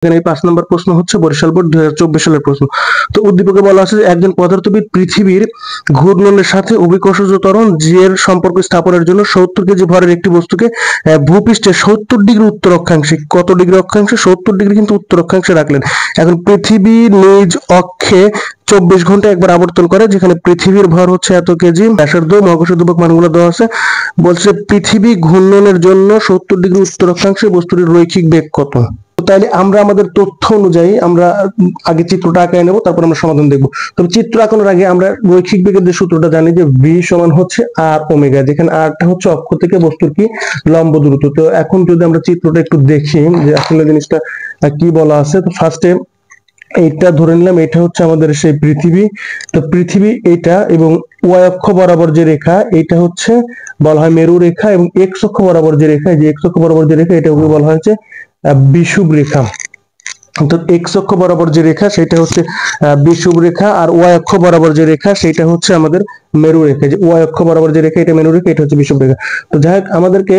এখানে এই 5 নম্বর প্রশ্ন হচ্ছে বরিশাল বোর্ড 2024 সালের প্রশ্ন। তো উদ্দীপকে বলা আছে যে একজন পদার্থবিদ পৃথিবীর ঘূর্ণনের সাথে অভিকর্ষজ ত্বরণ জি এর সম্পর্ক স্থাপনের জন্য 70 কেজি ভরের একটি বস্তুকে ভূপৃষ্ঠে 70 ডিগ্রি উত্তর অক্ষাংশে, কত ডিগ্রি অক্ষাংশে? 70 ডিগ্রি কিন্তু উত্তর অক্ষাংশে রাখলেন। এখন পৃথিবী নিজ অক্ষে 24 ঘন্টা একবার আবর্তন করে, যেখানে পৃথিবীর ভর হচ্ছে এত কেজি, ব্যাসার্ধ মহাকর্ষ ধ্রুবক মানগুলো দেওয়া আছে। বলছে পৃথিবী ঘূর্ণনের জন্য 70 ডিগ্রি উত্তর অক্ষাংশে বস্তুটির রৈখিক বেগ কত? তাইলে আমরা আমাদের তথ্য অনুযায়ী আমরা আগে চিত্রটা আঁকায় নেব, তারপর আমরা সমাধান দেখব। তবে চিত্র আঁকানোর আগে আমরা রৈখিক বেগের যে সূত্রটা জানি যে ভি সমান হচ্ছে আর ওমেগা, যেখানে আরটা হচ্ছে অক্ষ থেকে বস্তুর কি লম্ব দূরত্ব। তো এখন যদি আমরা চিত্রটা একটু দেখি যে আসলে জিনিসটা কি বলা আছে, তো ফার্স্টে এইটা ধরে নিলাম, এটা হচ্ছে আমাদের সেই পৃথিবী। তো পৃথিবী এটা, এবং ওয়াই অক্ষ বরাবর যে রেখা এটা হচ্ছে বলা হয় মেরু রেখা, এবং এক্স অক্ষ বরাবর যে রেখা, যে এক্স অক্ষ বরাবর যে রেখা এটাকে বলা হয়েছে বিষুব রেখা। তো এক্স অক্ষ বরাবর যে রেখা সেটা হচ্ছে বিষুব রেখা, আর ওয়াই অক্ষ বরাবর যে রেখা সেটা হচ্ছে আমাদের মেরু রেখা। যে ওয়াই অক্ষ বরাবর যে রেখা এটা মেরু রেখা, এটা হচ্ছে বিষুব রেখা। তো যাই হোক আমাদেরকে,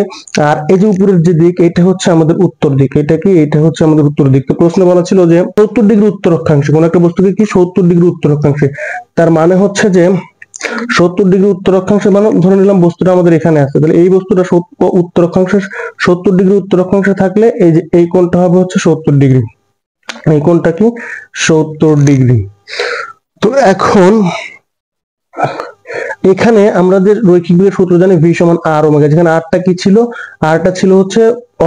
আর এই যে উপরের যে দিক এটা হচ্ছে আমাদের উত্তর দিক, এটা কি এটা হচ্ছে আমাদের উত্তর দিক। তো প্রশ্ন বলা ছিল যে 70 ডিগ্রি উত্তর অক্ষাংশে, কোন একটা বস্তুকে কি 70 ডিগ্রি উত্তর অক্ষাংশে, তার মানে হচ্ছে যে 70 ডিগ্রি উত্তর অক্ষাংশে, মানে ধরে নিলাম বস্তুটা আমাদের এখানে আছে, তাহলে এই বস্তুটা উত্তর অক্ষাংশে 70 ডিগ্রি উত্তর অক্ষাংশে থাকলে এই যে এই কোণটা হবে হচ্ছে 70 ডিগ্রি, এই কোণটা কি 70 ডিগ্রি। তো এখন এখানে আমাদের রৈখিক বেগের সূত্র জানি ভি সমান আর ওমেগা, যেখানে আরটা কি ছিল, আরটা ছিল হচ্ছে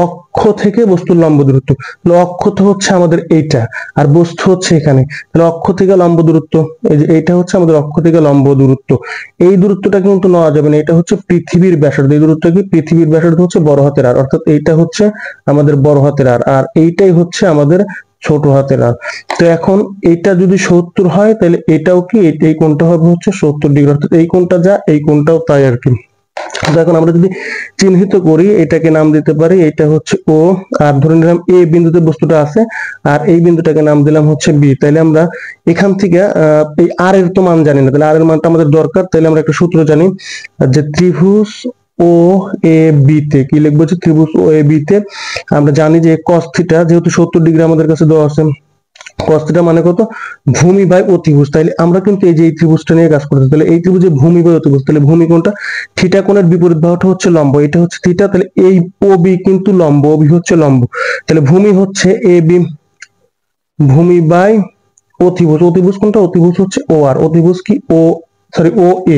অক্ষ থেকে বস্তুর লম্ব দূরত্ব। তাহলে অক্ষ তো হচ্ছে আমাদের এইটা, আর বস্তু হচ্ছে এখানে, তাহলে অক্ষ থেকে লম্ব দূরত্ব, এই যে এইটা হচ্ছে আমাদের অক্ষ থেকে লম্ব দূরত্ব। এই দূরত্বটা কিন্তু নেওয়া যাবে না, এটা হচ্ছে পৃথিবীর ব্যাসার্ধ। এই দূরত্বটা কি পৃথিবীর ব্যাসার্ধ হচ্ছে বড় হাতের আর, অর্থাৎ এইটা হচ্ছে আমাদের বড় হাতের আর, আর এইটাই হচ্ছে আমাদের ছোট হাতের আর। তো এখন এটা যদি 70 হয় তাহলে এটাও কি এই কোণটা হবে হচ্ছে 70 ডিগ্রি, অর্থাৎ এই কোণটা যা এই কোণটাও তাই আর কি। তো এখন আমরা যদি চিহ্নিত করি, এটাকে নাম দিতে পারি এটা হচ্ছে ও, আর ধরে নিলাম এ বিন্দুতে বস্তুটা আছে, আর এই বিন্দুটাকে নাম দিলাম হচ্ছে বি। তাইলে আমরা এখান থেকে এই আর এর তো মান জানি না, তাহলে আর এর মানটা আমাদের দরকার। তাইলে আমরা একটা সূত্র জানি যে ত্রিভুজ ও এ বি তে কি লিখবো, যে ত্রিভুজ ও এ বি তে আমরা জানি যে cos থিটা, যেহেতু 70 ডিগ্রি আমাদের কাছে দেওয়া আছে, cos থিটা মানে কত, ভূমি বাই অতিভুজ। তাইলে আমরা কিন্তু এই যে এই ত্রিভুজটা নিয়ে কাজ করতেছি, তাহলে এই ত্রিভুজে ভূমি বাই অতিভুজ, তাহলে ভূমি কোনটা, থিটা কোণের বিপরীত বাহুটা হচ্ছে লম্ব, এটা হচ্ছে থিটা, তাহলে এই ও বি কিন্তু লম্ব, ও বি হচ্ছে লম্ব, তাহলে ভূমি হচ্ছে এ বি, ভূমি বাই অতিভুজ, অতিভুজ কোনটা, অতিভুজ হচ্ছে ও আর, অতিভুজ কি ও সরি ও এ,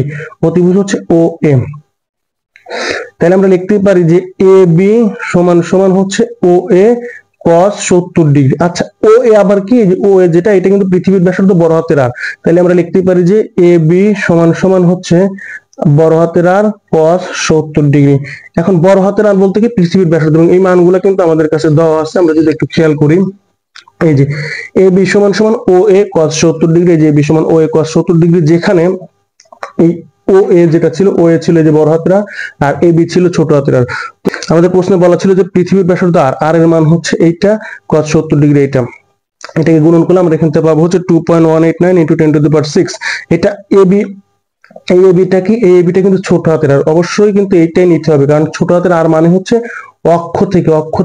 অতিভুজ হচ্ছে ও এম। তাহলে আমরা লিখতে পারি যে এ বি সমান সমান হচ্ছে ও এ cos 70 ডিগ্রি। আচ্ছা ও এ আবার কি, ও এ যেটা এটা কিন্তু পৃথিবীর ব্যাসার্ধ বড় হাতের আর, তাহলে আমরা লিখতে পারি যে এ বি সমান সমান হচ্ছে বড় হাতের আর cos 70 ডিগ্রি। এখন বড় হাতের আর বলতে কি পৃথিবীর ব্যাসার্ধ, এবং এই মানগুলো কিন্তু আমাদের কাছে দেওয়া আছে, আমরা যদি একটু খেয়াল করি এই যে এ বি সমান সমান ও এ cos 70 ডিগ্রি, যে বি সমান ও এ cos 70 ডিগ্রি, যেখানে এই ও এ যেটা ছিল, ও এ ছিল যে বড় হাতের আর এ বি ছিল ছোট হাতের আর। আমাদের প্রশ্নে বলা ছিল যে পৃথিবীর ব্যাসার্ধ আর, আর এর মান হচ্ছে এইটা cos 70 ডিগ্রি, এইটা এটাকে গুণন করলে আমরা এখান থেকে পাবো হচ্ছে 2.189 × 10⁶। এটা এ বি, এই এবিটা কি, এই এবিটা কিন্তু ছোট হাতের আর, অবশ্যই কিন্তু এইটাই নিতে হবে, কারণ ছোট হাতের আর মানে হচ্ছে অক্ষ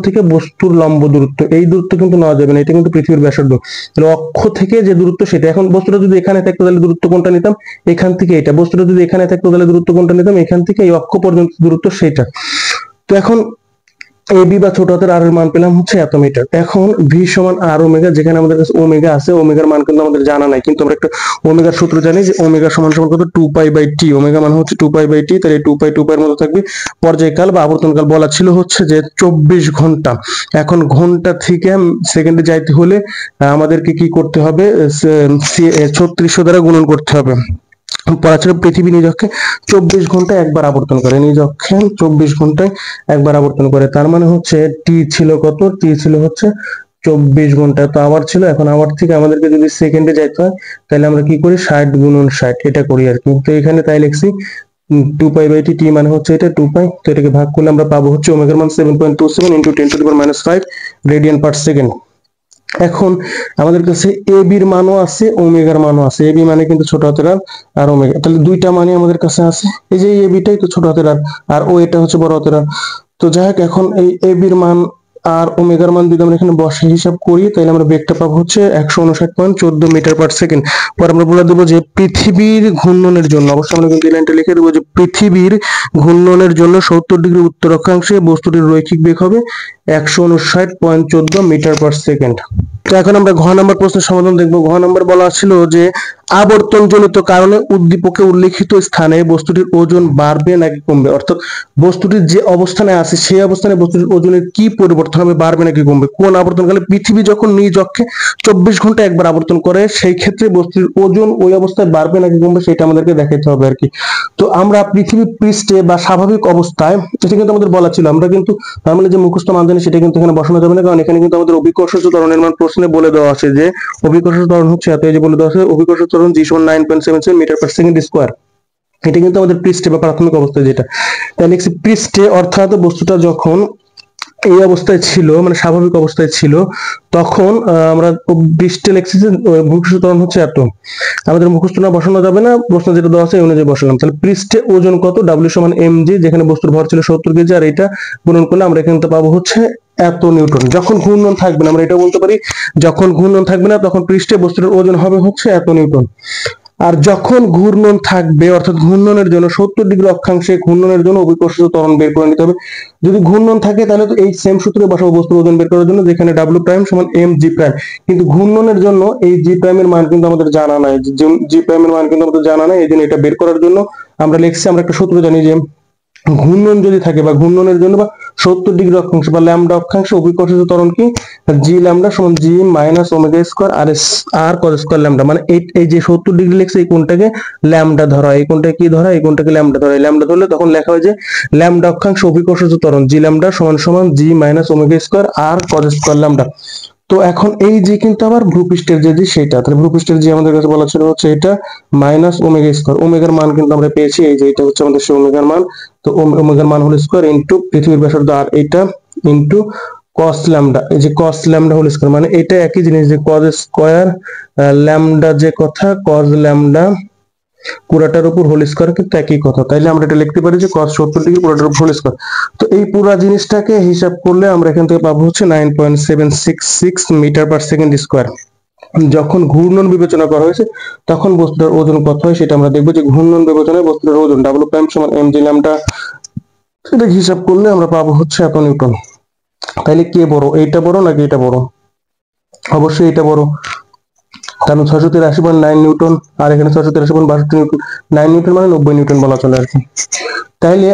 থেকে বস্তুর লম্ব দূরত্ব, এই দূরত্ব কিন্তু নেওয়া যাবে না, এটা কিন্তু পৃথিবীর ব্যাসার্ধ। তাহলে অক্ষ থেকে যে দূরত্ব সেটা, এখন বস্তুটা যদি এখানে থাকতো তাহলে দূরত্ব কোনটা নিতাম, এখান থেকে এটা, বস্তুটা যদি এখানে থাকতো তাহলে দূরত্ব কোনটা নিতাম, এখান থেকে এই অক্ষ পর্যন্ত দূরত্ব সেটা। তো এখন এ বি বা ছোট হাতের আর এর মান পেলাম হচ্ছে এত মিটার। এখন ভি সমান আর ওমেগা, যেখানে আমাদের কাছে ওমেগা আছে, ওমেগার মান কিন্তু আমাদের জানা নাই, কিন্তু আমরা একটা ওমেগার সূত্র জানি যে ওমেগা সমান সমান কত 2π/t, ওমেগা মানে হচ্ছে 2π/t, তাহলে 2π এর মধ্যে থাকবে। পর্যায়কাল বা আবর্তনকাল বলা ছিল হচ্ছে যে 24 ঘন্টা। এখন ঘন্টা থেকে সেকেন্ডে যাইতে হলে আমাদেরকে কি করতে হবে, 3600 দ্বারা গুণন করতে হবে। পড়াচ্ছিল পৃথিবী নিজ অক্ষে 24 ঘন্টায় একবার আবর্তন করে, নিজ অক্ষে 24 ঘন্টায় একবার আবর্তন করে, তার মানে হচ্ছে টি ছিল কত, টি ছিল হচ্ছে 24 ঘন্টা। তো আবার ছিল, এখন আবার থেকে আমাদেরকে যদি সেকেন্ডে যাইতে হয় তাহলে আমরা কি করি 60 × 60 এটা করি আর কি। তো এখানে তাই লিখছি 2π/t, টি মানে হচ্ছে এটা 2π, তো এটাকে ভাগ করলে আমরা পাবো হচ্ছে ওমেগার মান 7.27 × 10⁻⁵ রেডিয়ান পার সেকেন্ড। এখন আমাদের কাছে এ বির মানও আছে, ওমেগার মানও আছে, এ বি মানে কিন্তু ছোট হাতের আর ওমেগা, তাহলে দুইটা মানই আমাদের কাছে আছে, এই যে এ বিটাই তো ছোট হাতের আর ও এটা হচ্ছে বড় হাতের আর। তো যাই হোক এখন এই এ বির মান আর ওমেগার মান যদি আমরা এখানে বসে হিসাব করি তাহলে আমরা বেগটা পাবো হচ্ছে 159.14 মিটার পার সেকেন্ড। পর আমরা বলে দেবো যে পৃথিবীর ঘূর্ণনের জন্য, অবশ্যই আমরা কিন্তু এই লাইনটা লিখে দেবো যে পৃথিবীর ঘূর্ণনের জন্য 70 ডিগ্রি উত্তর অক্ষাংশে বস্তুটির রৈখিক বেগ হবে 159.14 মিটার পার সেকেন্ড। তো এখন আমরা ঘ নম্বর প্রশ্নের সমাধান দেখবো। ঘ নম্বর বলা ছিল যে আবর্তনজনিত কারণে উদ্দীপকে উল্লেখিত স্থানে বস্তুটির ওজন বাড়বে নাকি কমবে, অর্থাৎ বস্তুটির যে অবস্থানে আছে সেই অবস্থানে বস্তুটির ওজনের কি পরিবর্তন হবে, বাড়বে নাকি কমবে। কোন আবর্তনকালে? পৃথিবী যখন নিজ অক্ষে 24 ঘন্টা একবার আবর্তন করে সেই ক্ষেত্রে বস্তুটির ওজন ওই অবস্থায় বাড়বে নাকি কমবে সেটা আমাদেরকে দেখাইতে হবে আর কি। তো আমরা পৃথিবী পৃষ্ঠে বা স্বাভাবিক অবস্থায়, এটা কিন্তু আমাদের বলা ছিল, আমরা কিন্তু নরমালি যে মুখস্থ মান জানি সেটা কিন্তু এখানে বসানো যাবে না, কারণ এখানে কিন্তু আমাদের অভিকর্ষজ ত্বরণের মান প্রশ্নে বলে দেওয়া আছে যে অভিকর্ষজ ত্বরণ হচ্ছে এত, এই যে বলে দেওয়া আছে অভিকর্ষজ ত্বরণ G = 9.77 metre per second square. এটা কিন্তু আমাদের পৃষ্ঠে বা প্রাথমিক অবস্থায় যেটা, তাহলে পৃষ্ঠে অর্থাৎ বস্তুটা যখন এই অবস্থায় ছিল মানে স্বাভাবিক অবস্থায় ছিল তখন আমরা পৃষ্ঠে লিখছি যে ভূপৃষ্ঠ ত্বরণ হচ্ছে এত। আমাদের মুখস্থ না বসানো যাবে না, প্রশ্ন যেটা দেওয়া আছে এই অনুযায়ী বসালাম। তাহলে পৃষ্ঠে ওজন কত? W = mg, যেখানে বস্তুর ভর ছিল 70 কেজি, আর এটা গুণন করলে আমরা এখানে পাবো হচ্ছে এত নিউটন। যখন ঘূর্ণন থাকবে না, আমরা এটা বলতে পারি যখন ঘূর্ণন থাকবে না তখন পৃষ্ঠে বস্তুর ওজন হবে হচ্ছে এত নিউটন। আর যখন ঘূর্ণন থাকবে অর্থাৎ ঘূর্ণনের জন্য 70 ডিগ্রি অক্ষাংশে ঘূর্ণনের জন্য অভিকর্ষজ ত্বরণ বের করে নিতে হবে। যদি ঘূর্ণন থাকে তাহলে তো এই সেম সূত্রে বসাবো বস্তুর ওজন বের করার জন্য, যেখানে W' = mg'। কিন্তু ঘূর্ণনের জন্য এই g' এর মান কিন্তু আমাদের জানা নাই, g' এর মান কিন্তু আমাদের জানা নাই, এই জন্য এটা বের করার জন্য আমরা লিখছি, আমরা একটা সূত্র জানি যে ঘূর্ণন যদি থাকে বা ঘূর্ণনের জন্য বা 70 ডিগ্রি অক্ষাংশ বা ল্যামডা অক্ষাংশে অভিকর্ষজ ত্বরণ কি জি ল্যামডা সমান জি মাইনাস ওমেগা স্কয়ার আর এস আর কজ স্কয়ার ল্যামডা। মানে এই যে 70 ডিগ্রি লিখছে এই কোণটাকে ল্যামডা ধরা, এই কোণটাকে কি ধরা, এই কোণটাকে ল্যামডা ধরা। এই ল্যামডা ধরলে তখন লেখা হয় যে ল্যামডা অক্ষাংশ অভিকর্ষজ ত্বরণ জি ল্যামডা সমান সমান জি মাইনাস ওমেগা স্কয়ার আর কজ স্কয়ার ল্যামডা। তো এখন এই যে কিন্তু আবার ভূপৃষ্ঠের যে সেটা, তাহলে ভূপৃষ্ঠের যে আমাদের কাছে বলা ছিল হচ্ছে এটা মাইনাস ওমেগা স্কয়ার। ওমেগার মান কিন্তু আমরা পেয়েছি, এই যে এটা হচ্ছে আমাদের সেই ওমেগার মান। তো ওমেগার মান হল স্কয়ার ইনটু পৃথিবীর ব্যাসার্ধ আর এটা ইনটু কস ল্যামডা, এই যে কস ল্যামডা হোল স্কয়ার, মানে এটা একই জিনিস যে কজ স্কয়ার ল্যামডা, যে কথা কজ ল্যামডা পুরাটার উপর হোল স্কয়ার কিন্তু একই কথা। তাইলে আমরা এটা লিখতে পারি যে cos 70 ডিগ্রি পুরাটার উপর হোল স্কয়ার। তো এই পুরা জিনিসটাকে হিসাব করলে আমরা এখান থেকে পাবো হচ্ছে 9.766 মিটার পার সেকেন্ড স্কয়ার। যখন ঘূর্ণন বিবেচনা করা হয়েছে তখন বস্তুটার ওজন কত হয় সেটা আমরা দেখবো, যে ঘূর্ণন বিবেচনায় বস্তুটার ওজন W' = mg ল্যামডা, এটা হিসাব করলে আমরা পাবো হচ্ছে এত নিউটন। তাইলে কে বড়, এইটা বড় নাকি এটা বড়? অবশ্যই এটা বড়, কারণ 683.9 নিউটন আর এখানে 683.62 নিউটন। 9 নিউটন মানে 90 নিউটন বলা চলে আর কি। তাইলে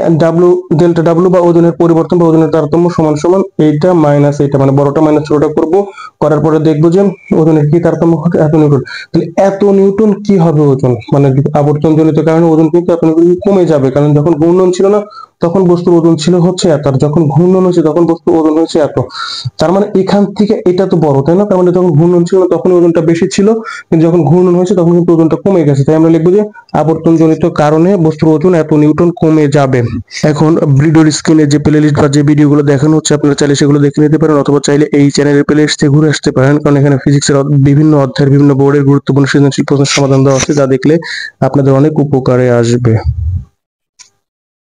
ডেল্টা ডাব্লিউ বা ওজনের পরিবর্তন বা ওজনের তারতম্য সমান সমান এইটা মাইনাস এইটা, মানে বড়টা মাইনাস ছোটটা করব, করার পরে দেখবো যে ওজনের কি তারতম্য হবে এত নিউটন। তাহলে এত নিউটন কি হবে ওজন, মানে আবর্তন জনিত কারণে ওজন কিন্তু এত নিউটন কমে যাবে, কারণ যখন ঘূর্ণন ছিল না তখন বস্তুর ওজন ছিল হচ্ছে এত, আর যখন ঘূর্ণন হয়েছে তখন বস্তুর ওজন হয়েছে এত। তার মানে এখান থেকে এটা তো বড়, তাই না? তার মানে যখন ঘূর্ণন ছিল না তখন ওজনটা বেশি ছিল, কিন্তু যখন ঘূর্ণন হয়েছে তখন কিন্তু ওজনটা কমে গেছে। তাই আমরা লিখবো যে আবর্তন জনিত কারণে বস্তুর ওজন এত নিউটন কমে যাবে। এখন ভিডিওর স্ক্রিনে যে প্লেলিস্ট বা যে ভিডিওগুলো দেখানো হচ্ছে আপনারা চাইলে সেগুলো দেখে নিতে পারেন, অথবা চাইলে এই চ্যানেলের প্লেলিস্ট থেকে ঘুরে আসতে পারেন, কারণ এখানে ফিজিক্সের বিভিন্ন অধ্যায়ের বিভিন্ন বোর্ডের গুরুত্বপূর্ণ সৃজনশীল প্রশ্নের সমাধান দেওয়া আছে, যা দেখলে আপনাদের অনেক উপকারে আসবে।